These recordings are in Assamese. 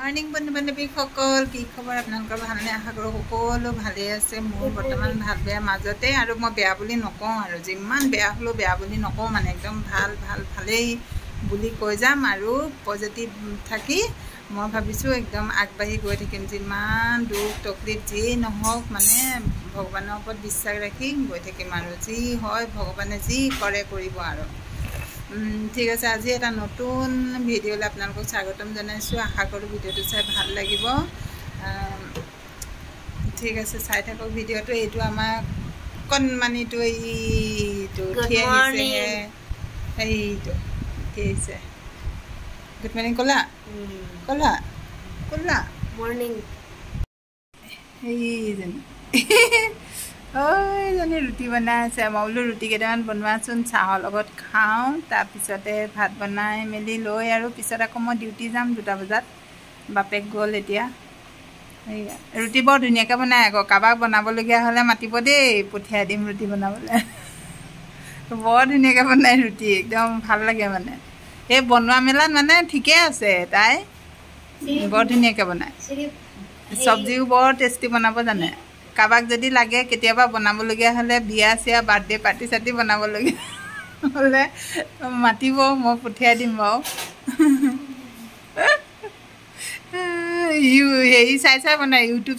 মৰ্নিং বন্ধু-বান্ধৱীসকল, কি খবৰ? আপোনালোকৰ ভালনে? আশা কৰোঁ সকলো ভালেই আছে। মোৰ বৰ্তমান ভাল বেয়া মাজতে, আৰু মই বেয়া বুলি নকওঁ, আৰু যিমান বেয়া হ'লেও বেয়া বুলি নকওঁ, মানে একদম ভালেই বুলি কৈ যাম। আৰু পজিটিভ থাকি মই ভাবিছোঁ একদম আগবাঢ়ি গৈ থাকিম। যিমান দুখ তকলিফ যি নহওক, মানে ভগৱানৰ ওপৰত বিশ্বাস ৰাখি গৈ থাকিম, আৰু যি হয় ভগৱানে যি কৰে কৰিব আৰু। ঠিক আছে, আজি এটা নতুন ভিডিঅ'লৈ আপোনালোকক স্বাগতম জনাইছোঁ। আশা কৰোঁ ভিডিঅ'টো চাই ভাল লাগিব। ঠিক আছে, চাই থাকক ভিডিঅ'টো। এইটো আমাৰ কণমানিটো এইটো উঠি আহিছেহে, এইটো উঠি আহিছে। গুড মৰ্ণিং ক'লা মৰ্ণিং। সেইজনী ঐজনী ৰুটি বনাই আছে। মই বোলো ৰুটি কেইটামান বনোৱাচোন, চাহৰ লগত খাওঁ, তাৰপিছতে ভাত বনাই মেলি লৈ আৰু পিছত আকৌ মই ডিউটি যাম 2টা বজাত। বাপেক গ'ল এতিয়া। সেয়া ৰুটি বৰ ধুনীয়াকৈ বনাই আকৌ। কাৰোবাক বনাবলগীয়া হ'লে মাতিব দেই, পঠিয়াই দিম ৰুটি বনাবলৈ। বৰ ধুনীয়াকৈ বনাই ৰুটি, একদম ভাল লাগে মানে। এই বনোৱা মেলাত মানে ঠিকে আছে, তাই বৰ ধুনীয়াকৈ বনায়। চব্জিও বৰ টেষ্টি বনাব জানে। কাৰোবাক যদি লাগে কেতিয়াবা বনাবলগীয়া হ'লে, বিয়া চিয়া বাৰ্থডে পাৰ্টি চাৰ্টি বনাবলগীয়া হ'লে মাতিব, মই পঠিয়াই দিম বাৰু। হেৰি চাই বনাই, ইউটিউব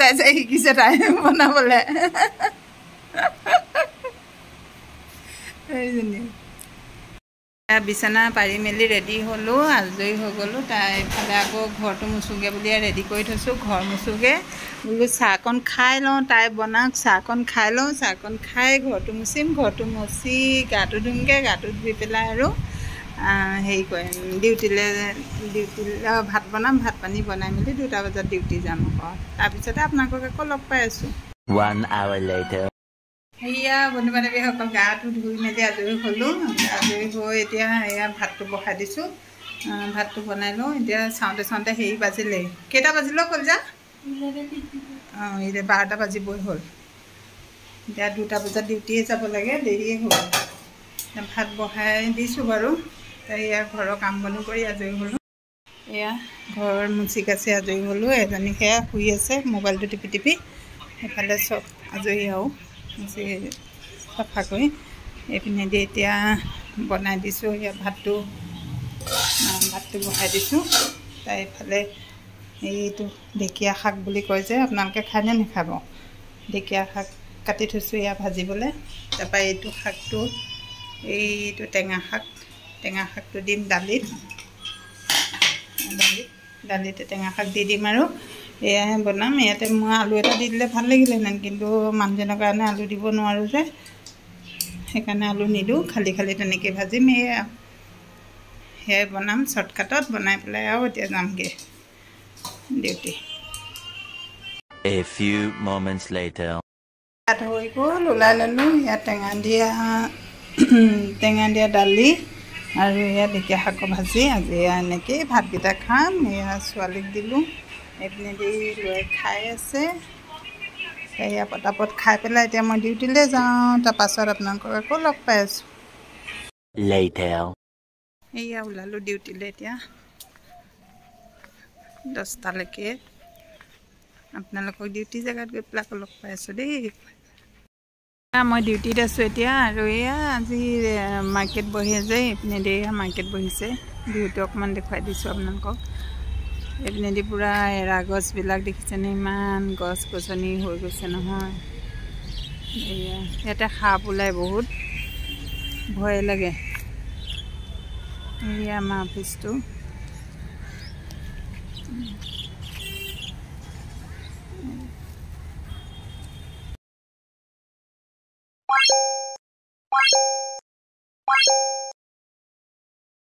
চাই শিকিছে তাই বনাবলৈ। সেইজনী বিচনা পাৰি মেলি ৰেডি হ'লোঁ, আজৰি হৈ গ'লোঁ। এইফালে আকৌ ঘৰটো মুচোগৈ বুলি ৰেডি কৰি থৈছোঁ। ঘৰ মুচোগৈ বোলো, চাহকণ খাই লওঁ, তাই বনাওক, চাহকণ খাই লওঁ, চাহকণ খাই ঘৰটো মুচিম। ঘৰটো মুচি গাটো ধুমগৈ, গাটো ধুই পেলাই আৰু হেৰি কৰিম, ডিউটিলৈ ভাত বনাম। ভাত পানী বনাই মেলি 2টা বজাত ডিউটি যাম আকৌ। তাৰপিছতে আপোনালোকক আকৌ লগ পাই আছোঁ। 1 hour later. সেয়া বন্ধু-বান্ধৱীসকল, গাটো ধুই মেলি আজৰি হ'লোঁ। আজৰি হৈ এতিয়া এয়া ভাতটো বহাই দিছোঁ। ভাতটো বনাই লওঁ। এতিয়া চাওঁতে হেৰি বাজিলেই, কেইটা বাজিলেও হ'ল যা? 12টা বাজিবই হ'ল। এতিয়া 2টা বজাত ডিউটিয়ে যাব লাগে, দেৰিয়ে হ'ব। ভাত বহাই দিছোঁ বাৰু। এয়া ঘৰৰ কাম বনো কৰি আজৰি হ'লোঁ। এয়া ঘৰ মুচি কাচি আজৰি হ'লোঁ। এজনী সেয়া শুই আছে মোবাইলটো টিপি। সেইফালে চব আজৰি আৰু মুচি চাফা কৰি এইপিনে দি এতিয়া বনাই দিছোঁ। এয়া ভাতটো বহাই দিছোঁ। তাই এইফালে এইটো ঢেকীয়া শাক বুলি কয় যে, আপোনালোকে খায়নে নাখাব? ঢেকীয়া শাক কাটি থৈছোঁ এয়া ভাজিবলৈ। তাৰপৰা এইটো শাকটো, এইটো টেঙা শাকটো দিম দালিত টেঙা শাক দি দিম আৰু এয়াহে বনাম। ইয়াতে মই আলু এটা দি দিলে ভাল লাগিলেহেঁতেন, কিন্তু মানুহজনৰ কাৰণে আলু দিব নোৱাৰোঁ যে, সেইকাৰণে আলু নিদিওঁ। খালি তেনেকৈ ভাজিম। সেয়াই বনাম শ্বৰ্টকাটত বনাই পেলাই আৰু এতিয়া যামগৈ duty. A few moments later. ভাত হৈ গ'ল, ওলাই ল'লোঁ। ইয়াত টেঙা দিয়া দালি আৰু এয়া ঢেকীয়া শাকৰ ভাজি। আজি এনেকৈয়ে ভাতকেইটা খাম। এয়া ছোৱালীক দিলোঁ, এইপিনে দি লৈ খাই আছে। এয়া পটাপট খাই পেলাই এতিয়া মই ডিউটিলৈ যাওঁ। তাৰপাছত আপোনালোকক আকৌ লগ পাই আছোঁ। এয়া ওলালোঁ ডিউটিলৈ এতিয়া 10টালৈকে। আপোনালোকক ডিউটি জেগাত গৈ পেলাই আকৌ লগ পাই আছোঁ দেই। মই ডিউটিত আছোঁ এতিয়া। আৰু এয়া আজি মাৰ্কেট বহি আছে, এইপিনে দি মাৰ্কেট বহিছে। বিহুটো অকণমান দেখুৱাই দিছোঁ আপোনালোকক। এইপিনে দি পূৰা এৰা গছবিলাক দেখিছেনে? ইমান গছ গছনি হৈ গৈছে নহয়। এয়া ইয়াতে সাপ ওলাই বহুত, ভয় লাগে। এয়া আমাৰ অফিচটো।